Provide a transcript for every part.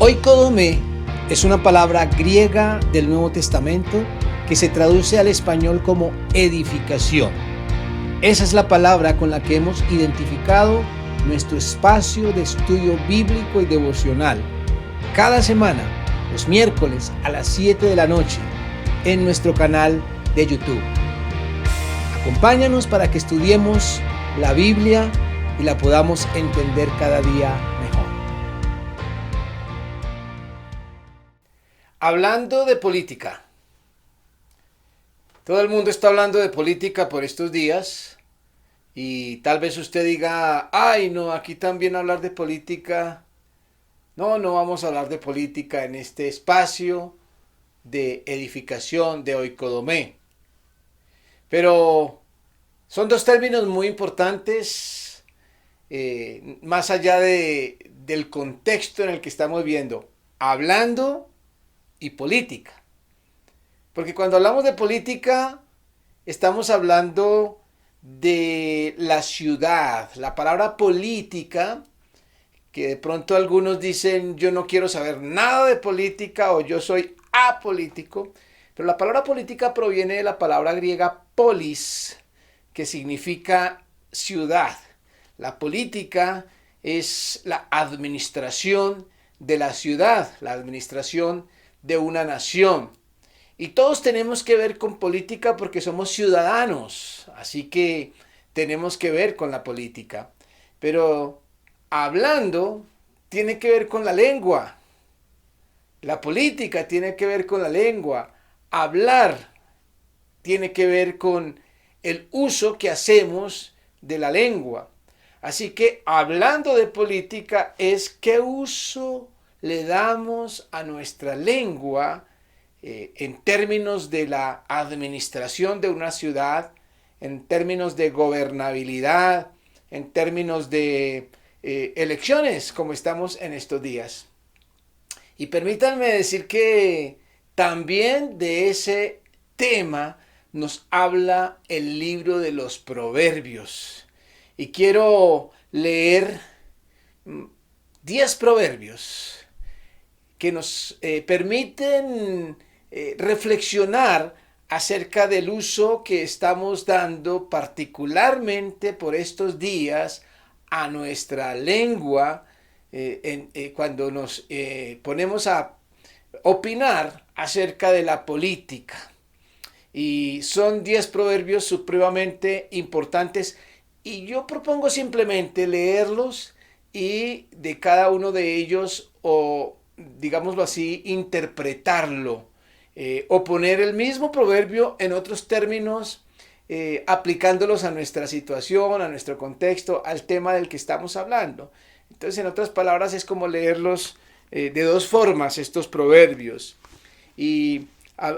Oikodome es una palabra griega del Nuevo Testamento que se traduce al español como edificación. Esa es la palabra con la que hemos identificado nuestro espacio de estudio bíblico y devocional. Cada semana, los miércoles a las 7 de la noche, en nuestro canal de YouTube. Acompáñanos para que estudiemos la Biblia y la podamos entender cada día mejor. Hablando de política. Todo el mundo está hablando de política por estos días y tal vez usted diga, ay no, aquí también hablar de política. No vamos a hablar de política en este espacio de edificación de Oikodome. Pero son dos términos muy importantes, más allá del contexto en el que estamos viendo, hablando y política. Porque cuando hablamos de política, estamos hablando de la ciudad. La palabra política, que de pronto algunos dicen, yo no quiero saber nada de política o yo soy apolítico. Pero la palabra política proviene de la palabra griega polis, que significa ciudad. La política es la administración de la ciudad, la administración de una nación. Y todos tenemos que ver con política porque somos ciudadanos, así que tenemos que ver con la política. Pero hablando tiene que ver con la lengua. La política tiene que ver con la lengua. Hablar tiene que ver con el uso que hacemos de la lengua. Así que hablando de política es qué uso le damos a nuestra lengua en términos de la administración de una ciudad, en términos de gobernabilidad, en términos de elecciones, como estamos en estos días. Y permítanme decir que también de ese tema nos habla el libro de los Proverbios. Y quiero leer 10 proverbios que nos permiten reflexionar acerca del uso que estamos dando particularmente por estos días a nuestra lengua cuando nos ponemos a opinar acerca de la política. Y son 10 proverbios supremamente importantes y yo propongo simplemente leerlos y de cada uno de ellos, o digámoslo así, interpretarlo o poner el mismo proverbio en otros términos, aplicándolos a nuestra situación, a nuestro contexto, al tema del que estamos hablando. Entonces, en otras palabras, es como leerlos de dos formas, estos proverbios. Y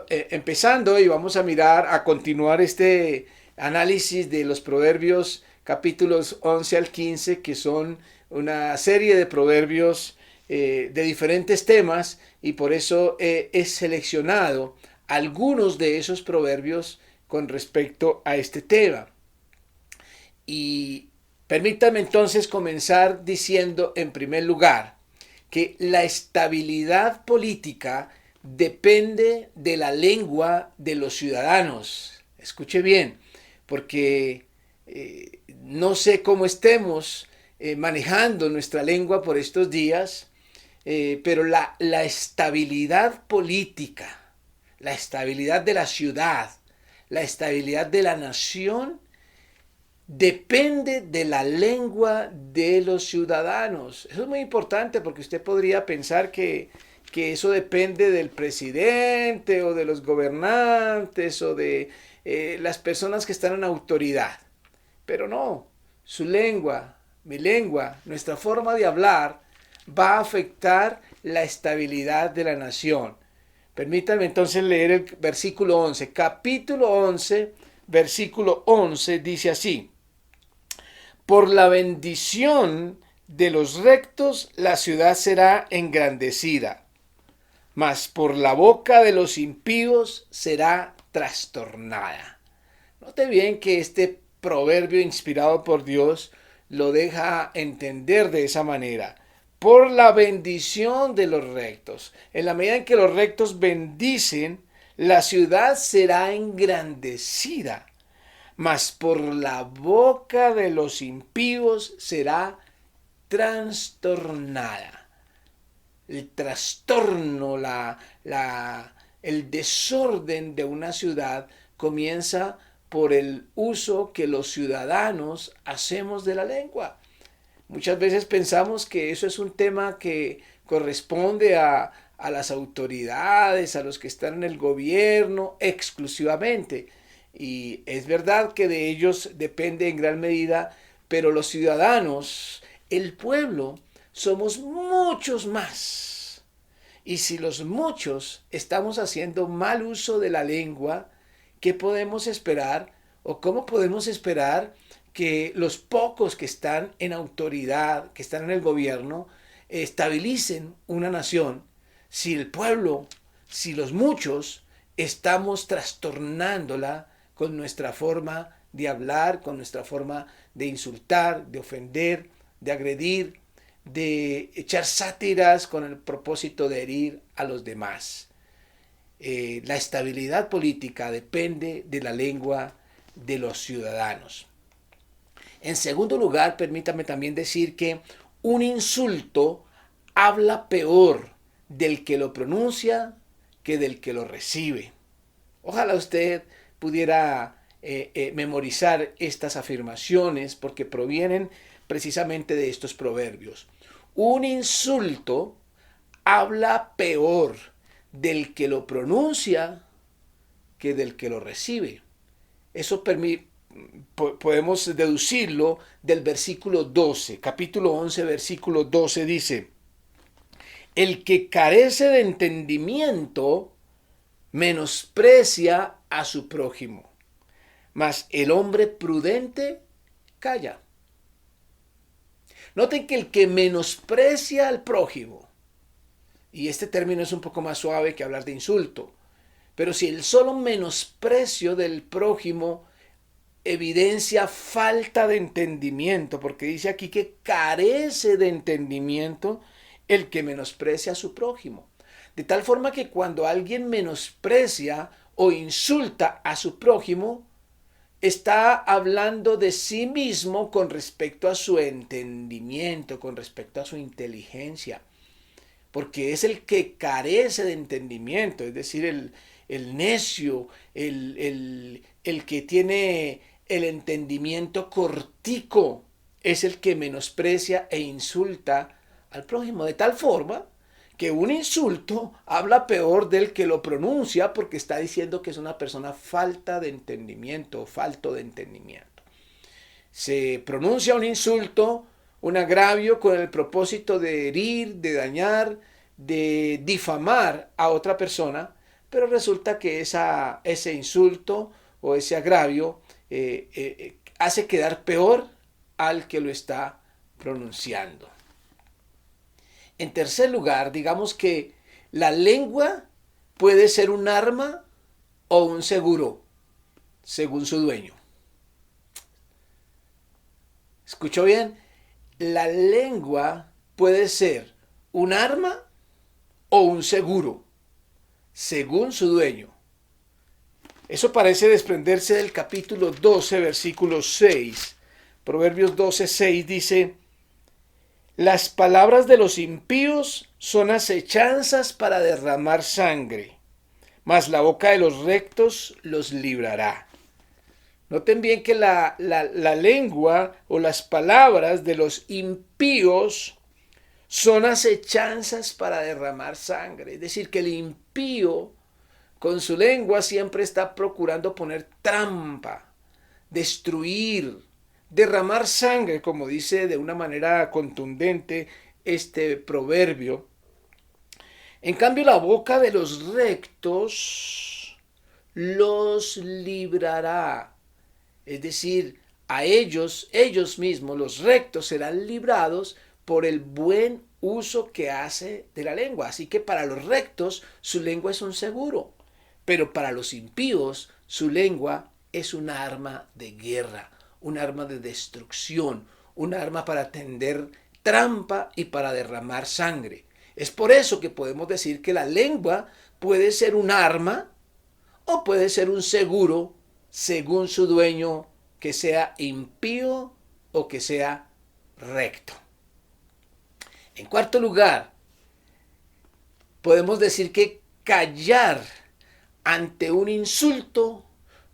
empezando, y vamos a mirar, a continuar este análisis de los proverbios capítulos 11 al 15, que son una serie de proverbios de diferentes temas, y por eso he seleccionado algunos de esos proverbios con respecto a este tema. Y permítanme entonces comenzar diciendo en primer lugar que la estabilidad política depende de la lengua de los ciudadanos. Escuche bien, porque no sé cómo estemos manejando nuestra lengua por estos días, pero la estabilidad política, la estabilidad de la ciudad, la estabilidad de la nación depende de la lengua de los ciudadanos. Eso es muy importante porque usted podría pensar que eso depende del presidente o de los gobernantes o de las personas que están en autoridad. Pero no, su lengua, mi lengua, nuestra forma de hablar va a afectar la estabilidad de la nación. Permítanme entonces leer el versículo 11. Capítulo 11, versículo 11 dice así: por la bendición de los rectos la ciudad será engrandecida, mas por la boca de los impíos será trastornada. Note bien que este proverbio inspirado por Dios lo deja entender de esa manera. por la bendición de los rectos. En la medida en que los rectos bendicen, la ciudad será engrandecida, mas por la boca de los impíos será trastornada. El trastorno, el desorden de una ciudad comienza por el uso que los ciudadanos hacemos de la lengua. Muchas veces pensamos que eso es un tema que corresponde a las autoridades, a los que están en el gobierno exclusivamente. Y es verdad que de ellos depende en gran medida, pero los ciudadanos, el pueblo, somos muchos más. Y si los muchos estamos haciendo mal uso de la lengua, ¿qué podemos esperar o cómo podemos esperar que los pocos que están en autoridad, que están en el gobierno, estabilicen una nación si el pueblo, si los muchos estamos trastornándola con nuestra forma de hablar, con nuestra forma de insultar, de ofender, de agredir, de echar sátiras con el propósito de herir a los demás? La estabilidad política depende de la lengua de los ciudadanos. En segundo lugar, permítame también decir que un insulto habla peor del que lo pronuncia que del que lo recibe. Ojalá usted pudiera memorizar estas afirmaciones porque provienen precisamente de estos proverbios. Un insulto habla peor del que lo pronuncia que del que lo recibe. Eso podemos deducirlo del versículo 12, capítulo 11, versículo 12 dice: el que carece de entendimiento menosprecia a su prójimo, mas el hombre prudente calla. Noten que el que menosprecia al prójimo, y este término es un poco más suave que hablar de insulto, pero si el solo menosprecio del prójimo evidencia falta de entendimiento, porque dice aquí que carece de entendimiento el que menosprecia a su prójimo. De tal forma que cuando alguien menosprecia o insulta a su prójimo, está hablando de sí mismo con respecto a su entendimiento, con respecto a su inteligencia, porque es el que carece de entendimiento, es decir, el necio, el que tiene el entendimiento cortico, es el que menosprecia e insulta al prójimo, de tal forma que un insulto habla peor del que lo pronuncia porque está diciendo que es una persona falta de entendimiento, falto de entendimiento. Se pronuncia un insulto, un agravio con el propósito de herir, de dañar, de difamar a otra persona, pero resulta que ese insulto o ese agravio hace quedar peor al que lo está pronunciando. En tercer lugar, digamos que la lengua puede ser un arma o un seguro, según su dueño. ¿Escuchó bien? La lengua puede ser un arma o un seguro, según su dueño. Eso parece desprenderse del capítulo 12, versículo 6. Proverbios 12, 6 dice: las palabras de los impíos son acechanzas para derramar sangre, mas la boca de los rectos los librará. Noten bien que la lengua o las palabras de los impíos son acechanzas para derramar sangre. Es decir, que el impío con su lengua siempre está procurando poner trampa, destruir, derramar sangre, como dice de una manera contundente este proverbio. En cambio, la boca de los rectos los librará. Es decir, a ellos mismos, los rectos, serán librados por el buen uso que hace de la lengua. Así que para los rectos su lengua es un seguro, pero para los impíos su lengua es un arma de guerra, un arma de destrucción, un arma para tender trampa y para derramar sangre. Es por eso que podemos decir que la lengua puede ser un arma o puede ser un seguro según su dueño, que sea impío o que sea recto. En cuarto lugar, podemos decir que callar ante un insulto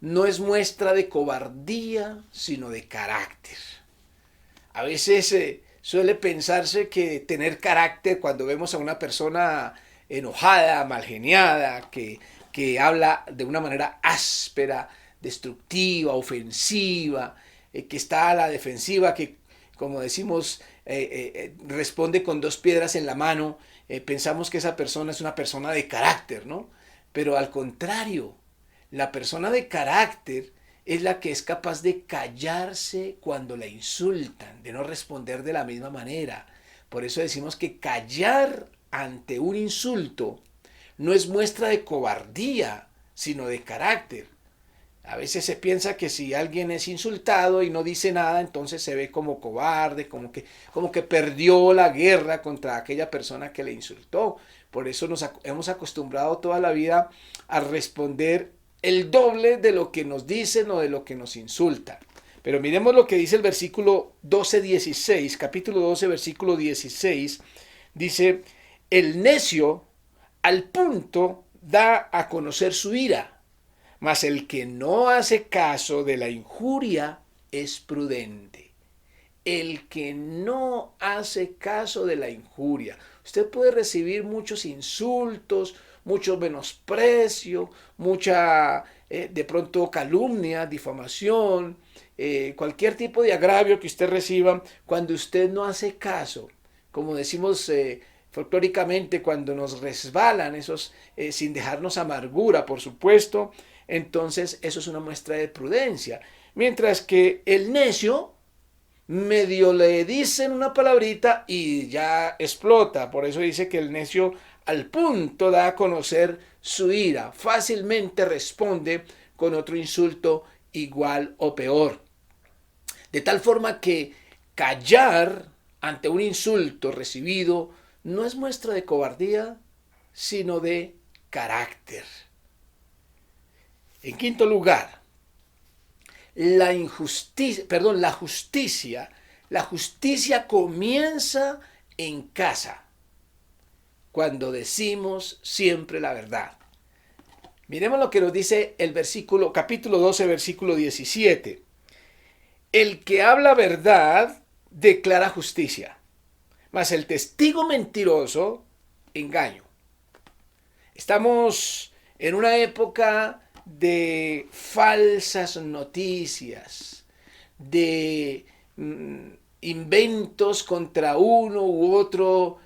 no es muestra de cobardía, sino de carácter. A veces suele pensarse que tener carácter, cuando vemos a una persona enojada, malgeniada, que habla de una manera áspera, destructiva, ofensiva, que está a la defensiva, que como decimos, responde con dos piedras en la mano, pensamos que esa persona es una persona de carácter, ¿no? Pero al contrario, la persona de carácter es la que es capaz de callarse cuando la insultan, de no responder de la misma manera. Por eso decimos que callar ante un insulto no es muestra de cobardía, sino de carácter. A veces se piensa que si alguien es insultado y no dice nada, entonces se ve como cobarde, como que perdió la guerra contra aquella persona que le insultó. Por eso nos hemos acostumbrado toda la vida a responder el doble de lo que nos dicen o de lo que nos insultan. Pero miremos lo que dice el versículo 12-16, capítulo 12, versículo 16. Dice, el necio al punto da a conocer su ira, mas el que no hace caso de la injuria es prudente. El que no hace caso de la injuria. Usted puede recibir muchos insultos, mucho menosprecio, mucha de pronto calumnia, difamación, cualquier tipo de agravio que usted reciba cuando usted no hace caso. Como decimos folclóricamente, cuando nos resbalan esos, sin dejarnos amargura, por supuesto, entonces eso es una muestra de prudencia. Mientras que el necio medio le dicen una palabrita y ya explota. Por eso dice que el necio al punto da a conocer su ira. Fácilmente responde con otro insulto igual o peor. De tal forma que callar ante un insulto recibido no es muestra de cobardía, sino de carácter. En quinto lugar, la justicia comienza en casa, cuando decimos siempre la verdad. Miremos lo que nos dice el capítulo 12, versículo 17. El que habla verdad declara justicia, mas el testigo mentiroso, engaño. Estamos en una época de falsas noticias, de inventos contra uno u otro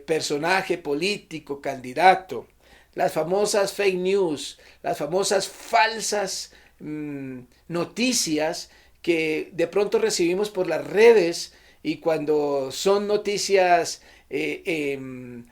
personaje político, candidato, las famosas fake news, las famosas falsas noticias que de pronto recibimos por las redes, y cuando son noticias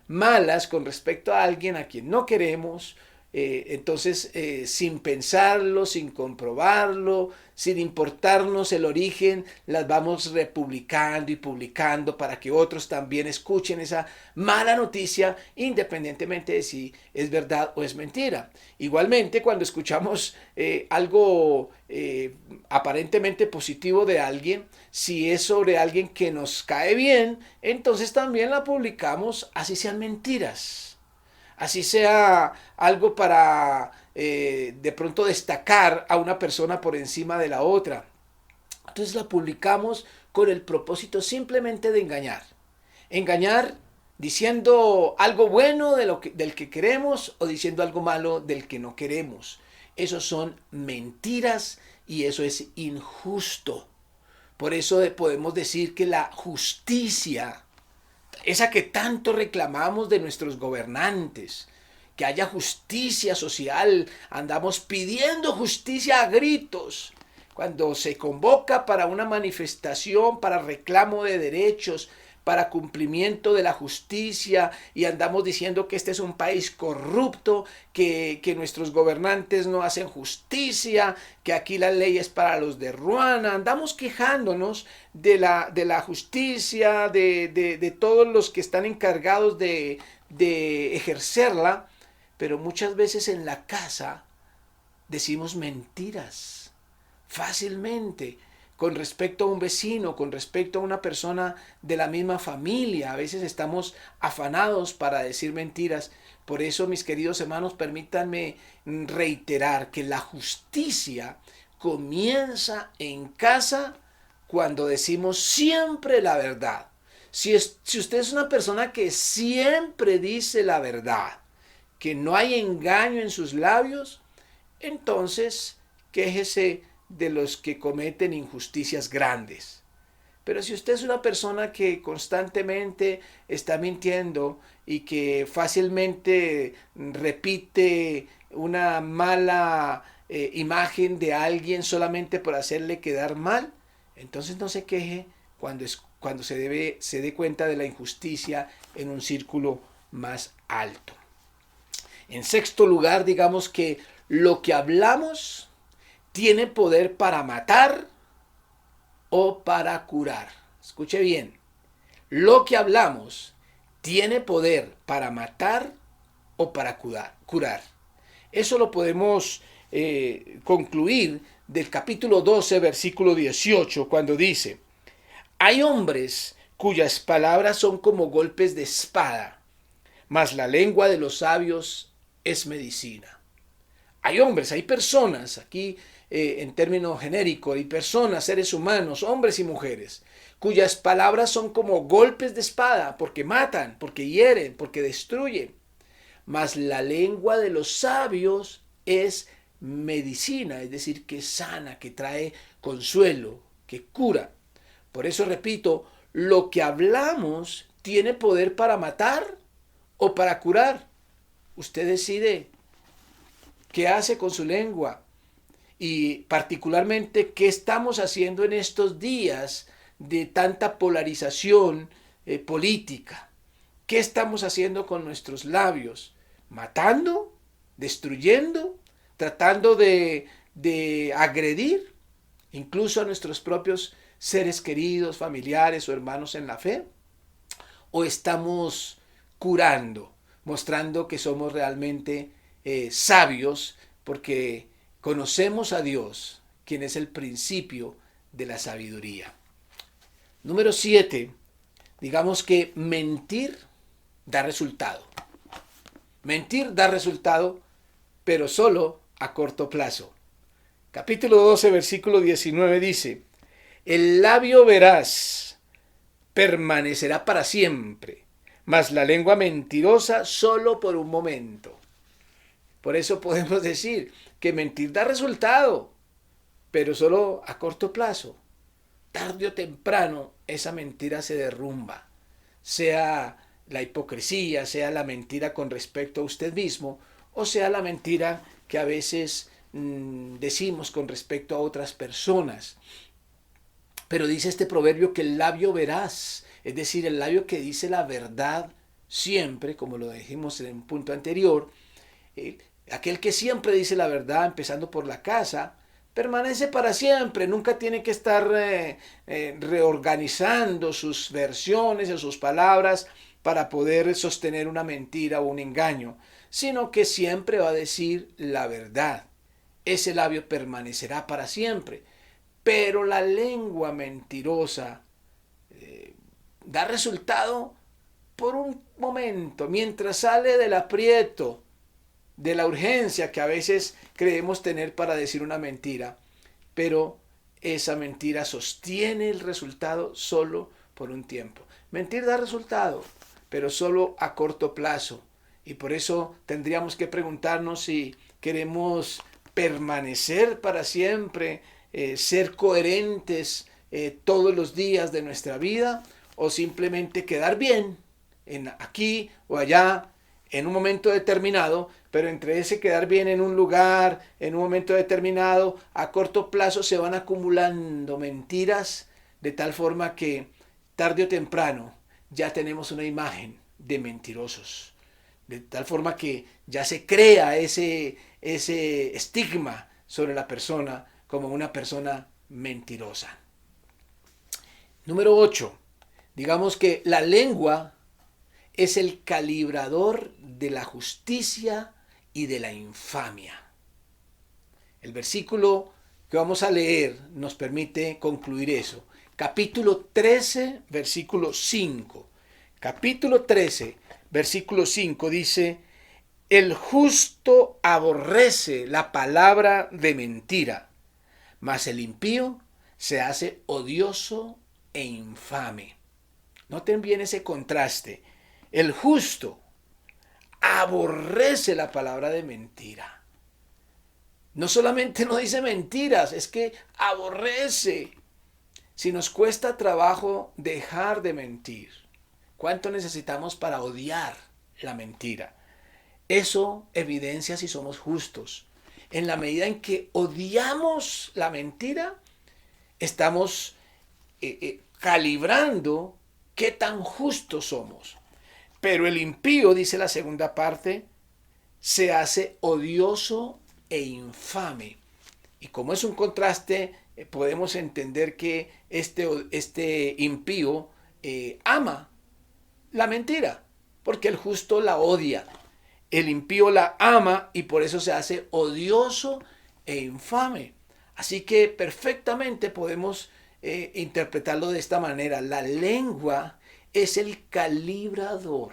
malas con respecto a alguien a quien no queremos, entonces sin pensarlo, sin comprobarlo, sin importarnos el origen, las vamos republicando y publicando para que otros también escuchen esa mala noticia, independientemente de si es verdad o es mentira. Igualmente, cuando escuchamos algo aparentemente positivo de alguien, si es sobre alguien que nos cae bien, entonces también la publicamos, así sean mentiras. Así sea algo para de pronto destacar a una persona por encima de la otra. Entonces la publicamos con el propósito simplemente de engañar. Engañar diciendo algo bueno del que queremos o diciendo algo malo del que no queremos. Esos son mentiras y eso es injusto. Por eso podemos decir que la justicia, esa que tanto reclamamos de nuestros gobernantes, que haya justicia social, andamos pidiendo justicia a gritos. Cuando se convoca para una manifestación, para reclamo de derechos, para cumplimiento de la justicia y andamos diciendo que este es un país corrupto, que nuestros gobernantes no hacen justicia, que aquí la ley es para los de Ruana. Andamos quejándonos de la justicia, de todos los que están encargados de ejercerla, pero muchas veces en la casa decimos mentiras fácilmente con respecto a un vecino, con respecto a una persona de la misma familia. A veces estamos afanados para decir mentiras. Por eso, mis queridos hermanos, permítanme reiterar que la justicia comienza en casa cuando decimos siempre la verdad. Si usted es una persona que siempre dice la verdad, que no hay engaño en sus labios, entonces quéjese de los que cometen injusticias grandes. Pero si usted es una persona que constantemente está mintiendo y que fácilmente repite una mala imagen de alguien solamente por hacerle quedar mal, entonces no se queje cuando se dé cuenta de la injusticia en un círculo más alto. En sexto lugar, digamos que lo que hablamos tiene poder para matar o para curar. Escuche bien, lo que hablamos tiene poder para matar o para curar. Eso lo podemos concluir del capítulo 12, versículo 18, cuando dice: hay hombres cuyas palabras son como golpes de espada, mas la lengua de los sabios es medicina. Hay hombres, hay personas, aquí en términos genéricos, hay personas, seres humanos, hombres y mujeres, cuyas palabras son como golpes de espada, porque matan, porque hieren, porque destruyen. Mas la lengua de los sabios es medicina, es decir, que sana, que trae consuelo, que cura. Por eso repito, lo que hablamos tiene poder para matar o para curar. Usted decide qué hace con su lengua y particularmente qué estamos haciendo en estos días de tanta polarización política. ¿Qué estamos haciendo con nuestros labios? ¿Matando? ¿Destruyendo? ¿Tratando de agredir incluso a nuestros propios seres queridos, familiares o hermanos en la fe? ¿O estamos curando, mostrando que somos realmente sabios porque conocemos a Dios, quien es el principio de la sabiduría? Número 7, digamos que mentir da resultado. Mentir da resultado, pero solo a corto plazo. Capítulo 12, versículo 19 dice: el labio veraz permanecerá para siempre, mas la lengua mentirosa solo por un momento. Por eso podemos decir que mentir da resultado, pero solo a corto plazo. Tarde o temprano esa mentira se derrumba, sea la hipocresía, sea la mentira con respecto a usted mismo, o sea la mentira que a veces decimos con respecto a otras personas. Pero dice este proverbio que el labio veraz, es decir, el labio que dice la verdad siempre, como lo dijimos en un punto anterior, aquel que siempre dice la verdad, empezando por la casa, permanece para siempre, nunca tiene que estar reorganizando sus versiones o sus palabras para poder sostener una mentira o un engaño, sino que siempre va a decir la verdad. Ese labio permanecerá para siempre. Pero la lengua mentirosa da resultado por un momento, mientras sale del aprieto, de la urgencia que a veces creemos tener para decir una mentira, pero esa mentira sostiene el resultado solo por un tiempo. Mentir da resultado, pero solo a corto plazo. Y por eso tendríamos que preguntarnos si queremos permanecer para siempre, ser coherentes todos los días de nuestra vida, o simplemente quedar bien aquí o allá en un momento determinado, pero entre ese quedar bien en un lugar, en un momento determinado, a corto plazo se van acumulando mentiras de tal forma que tarde o temprano ya tenemos una imagen de mentirosos. De tal forma que ya se crea ese estigma sobre la persona como una persona mentirosa. Número 8. Digamos que la lengua es el calibrador de la justicia y de la infamia. El versículo que vamos a leer nos permite concluir eso. Capítulo 13, versículo 5. Capítulo 13, versículo 5 dice: el justo aborrece la palabra de mentira, mas el impío se hace odioso e infame. Noten bien ese contraste. El justo aborrece la palabra de mentira. No solamente no dice mentiras, es que aborrece. Si nos cuesta trabajo dejar de mentir, ¿cuánto necesitamos para odiar la mentira? Eso evidencia si somos justos. En la medida en que odiamos la mentira, estamos calibrando qué tan justos somos. Pero el impío, dice la segunda parte, se hace odioso e infame. Y como es un contraste, podemos entender que este impío ama la mentira, porque el justo la odia. El impío la ama y por eso se hace odioso e infame. Así que perfectamente podemos interpretarlo de esta manera. La lengua es el calibrador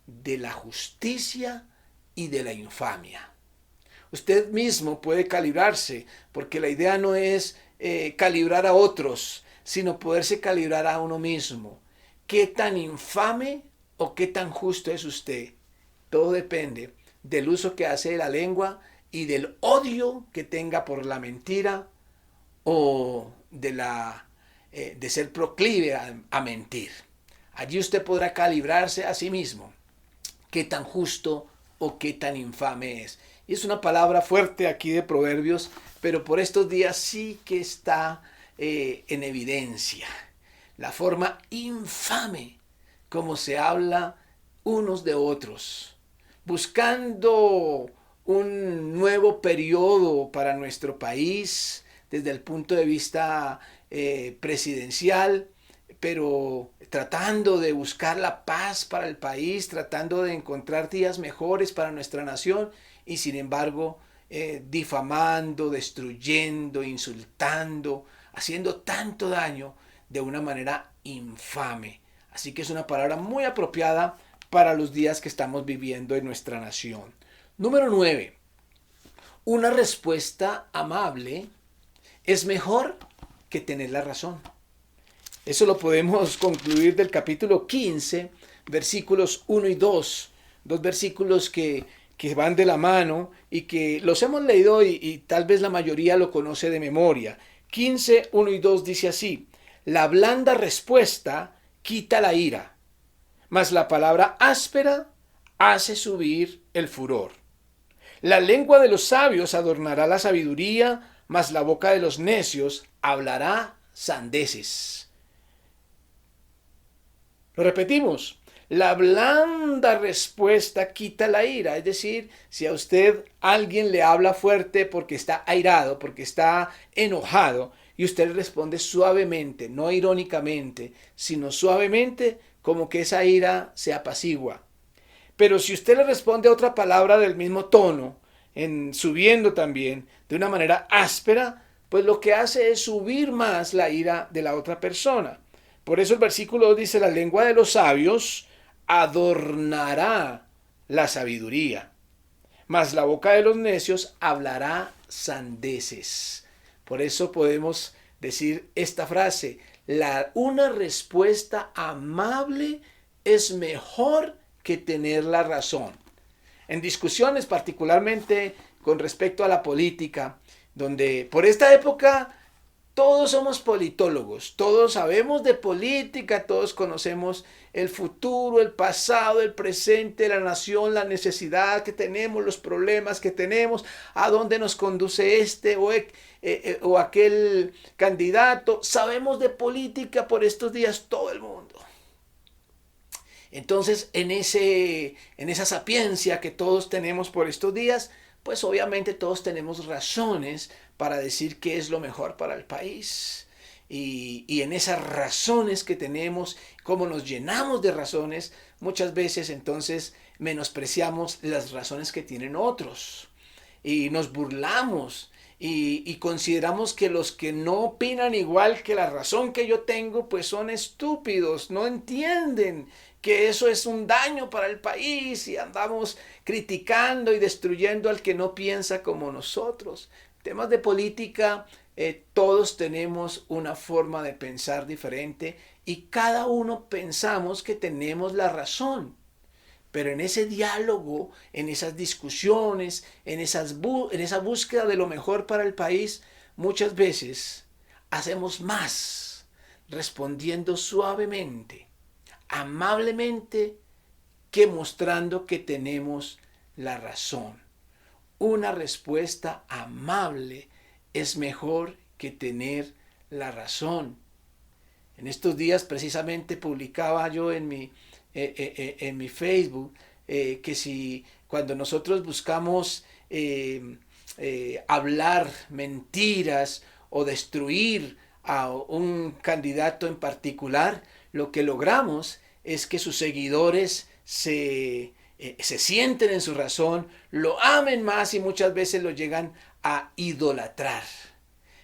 de la justicia y de la infamia. Usted mismo puede calibrarse, porque la idea no es calibrar a otros, sino poderse calibrar a uno mismo. ¿Qué tan infame o qué tan justo es usted? Todo depende del uso que hace de la lengua y del odio que tenga por la mentira o de ser proclive a mentir. Allí usted podrá calibrarse a sí mismo qué tan justo o qué tan infame es. Y es una palabra fuerte aquí de Proverbios, pero por estos días sí que está en evidencia la forma infame como se habla unos de otros, buscando un nuevo periodo para nuestro país desde el punto de vista presidencial, pero tratando de buscar la paz para el país, tratando de encontrar días mejores para nuestra nación y sin embargo difamando, destruyendo, insultando, haciendo tanto daño de una manera infame. Así que es una palabra muy apropiada para los días que estamos viviendo en nuestra nación. Número 9. Una respuesta amable es mejor que tener la razón. Eso lo podemos concluir del capítulo 15, versículos 1 y 2. Dos versículos que van de la mano y que los hemos leído y tal vez la mayoría lo conoce de memoria. 15, 1 y 2 dice así: la blanda respuesta quita la ira, mas la palabra áspera hace subir el furor. La lengua de los sabios adornará la sabiduría, mas la boca de los necios hablará sandeces. Lo repetimos. La blanda respuesta quita la ira. Es decir, si a usted alguien le habla fuerte porque está airado, porque está enojado, y usted responde suavemente, no irónicamente, sino suavemente, como que esa ira se apacigua. Pero si usted le responde a otra palabra del mismo tono, subiendo también, de una manera áspera, pues lo que hace es subir más la ira de la otra persona. Por eso el versículo 2 dice: la lengua de los sabios adornará la sabiduría, mas la boca de los necios hablará sandeces. Por eso podemos decir esta frase: una respuesta amable es mejor que tener la razón. En discusiones, particularmente con respecto a la política, donde por esta época todos somos politólogos, todos sabemos de política, todos conocemos el futuro, el pasado, el presente, la nación, la necesidad que tenemos, los problemas que tenemos, a dónde nos conduce este o aquel candidato. Sabemos de política por estos días todo el mundo. Entonces, en esa sapiencia que todos tenemos por estos días, pues obviamente todos tenemos razones para decir qué es lo mejor para el país. Y en esas razones que tenemos, como nos llenamos de razones, muchas veces entonces menospreciamos las razones que tienen otros y nos burlamos y consideramos que los que no opinan igual que la razón que yo tengo, pues son estúpidos, no entienden que eso es un daño para el país y andamos criticando y destruyendo al que no piensa como nosotros. Temas de política, todos tenemos una forma de pensar diferente y cada uno pensamos que tenemos la razón. Pero en ese diálogo, en esas discusiones, en esa búsqueda de lo mejor para el país, muchas veces hacemos más respondiendo suavemente, amablemente, que mostrando que tenemos la razón. Una respuesta amable es mejor que tener la razón. En estos días precisamente publicaba yo en mi Facebook que si cuando nosotros buscamos hablar mentiras o destruir a un candidato en particular, lo que logramos es que sus seguidores se sienten en su razón, lo amen más y muchas veces lo llegan a idolatrar.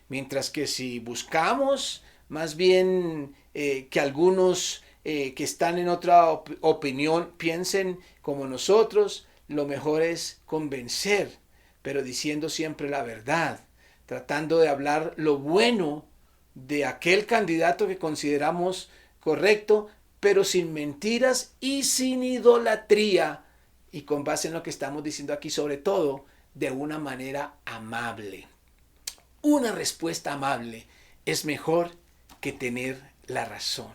Mientras que si buscamos más bien que algunos que están en otra opinión piensen como nosotros, lo mejor es convencer, pero diciendo siempre la verdad, tratando de hablar lo bueno de aquel candidato que consideramos correcto, pero sin mentiras y sin idolatría, y con base en lo que estamos diciendo aquí, sobre todo, de una manera amable. Una respuesta amable es mejor que tener la razón.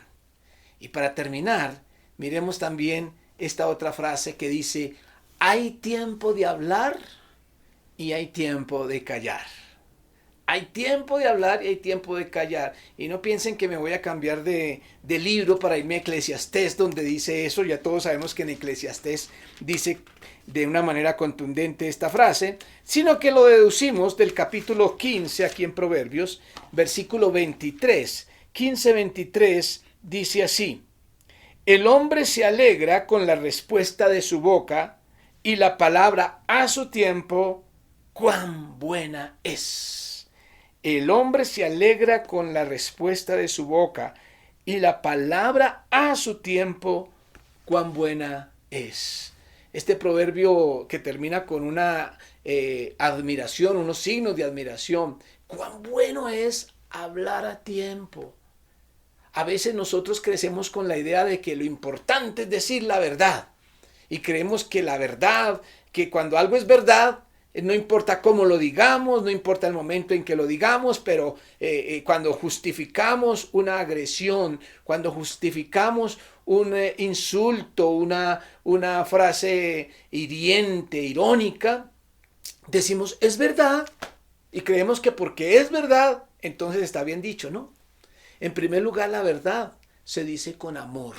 Y para terminar, miremos también esta otra frase que dice, hay tiempo de hablar y hay tiempo de callar. Hay tiempo de hablar y hay tiempo de callar. Y no piensen que me voy a cambiar de libro para irme a Eclesiastés, donde dice eso. Ya todos sabemos que en Eclesiastés dice de una manera contundente esta frase, sino que lo deducimos del capítulo 15 aquí en Proverbios, versículo 23. 15:23 dice así, el hombre se alegra con la respuesta de su boca y la palabra a su tiempo, cuán buena es. El hombre se alegra con la respuesta de su boca y la palabra a su tiempo, cuán buena es. Este proverbio que termina con una admiración, unos signos de admiración, cuán bueno es hablar a tiempo. A veces nosotros crecemos con la idea de que lo importante es decir la verdad y creemos que la verdad, que cuando algo es verdad, no importa cómo lo digamos, no importa el momento en que lo digamos, pero cuando justificamos una agresión, cuando justificamos un insulto, una frase hiriente, irónica, decimos es verdad y creemos que porque es verdad, entonces está bien dicho, ¿no? En primer lugar, la verdad se dice con amor.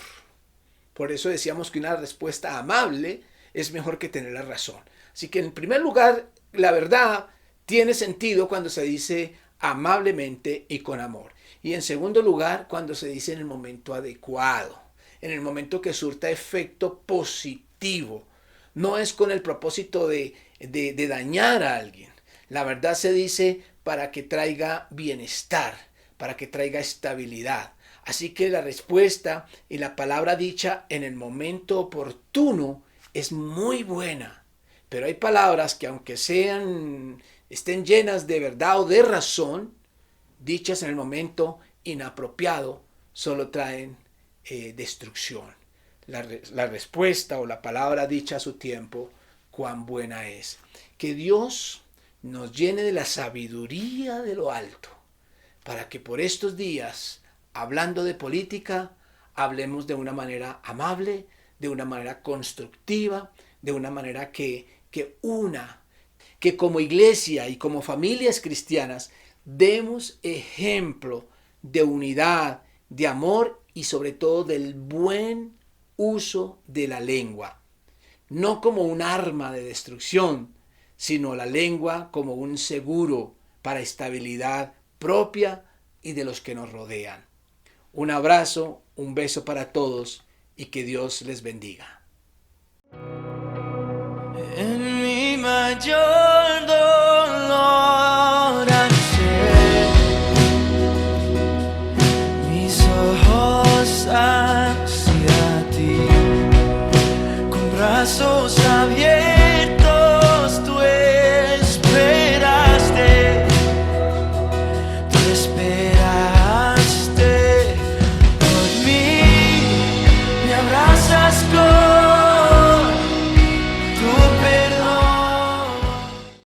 Por eso decíamos que una respuesta amable es mejor que tener la razón. Así que en primer lugar, la verdad tiene sentido cuando se dice amablemente y con amor. Y en segundo lugar, cuando se dice en el momento adecuado, en el momento que surta efecto positivo. No es con el propósito de dañar a alguien. La verdad se dice para que traiga bienestar, para que traiga estabilidad. Así que la respuesta y la palabra dicha en el momento oportuno es muy buena. Pero hay palabras que aunque estén llenas de verdad o de razón, dichas en el momento inapropiado, solo traen destrucción. La respuesta o la palabra dicha a su tiempo, cuán buena es. Que Dios nos llene de la sabiduría de lo alto, para que por estos días, hablando de política, hablemos de una manera amable, de una manera constructiva, de una manera que como iglesia y como familias cristianas demos ejemplo de unidad, de amor y sobre todo del buen uso de la lengua, no como un arma de destrucción, sino la lengua como un seguro para estabilidad propia y de los que nos rodean. Un abrazo, un beso para todos y que Dios les bendiga. En mi mayor dolor al ser mis ojos hacia ti, con brazos abiertos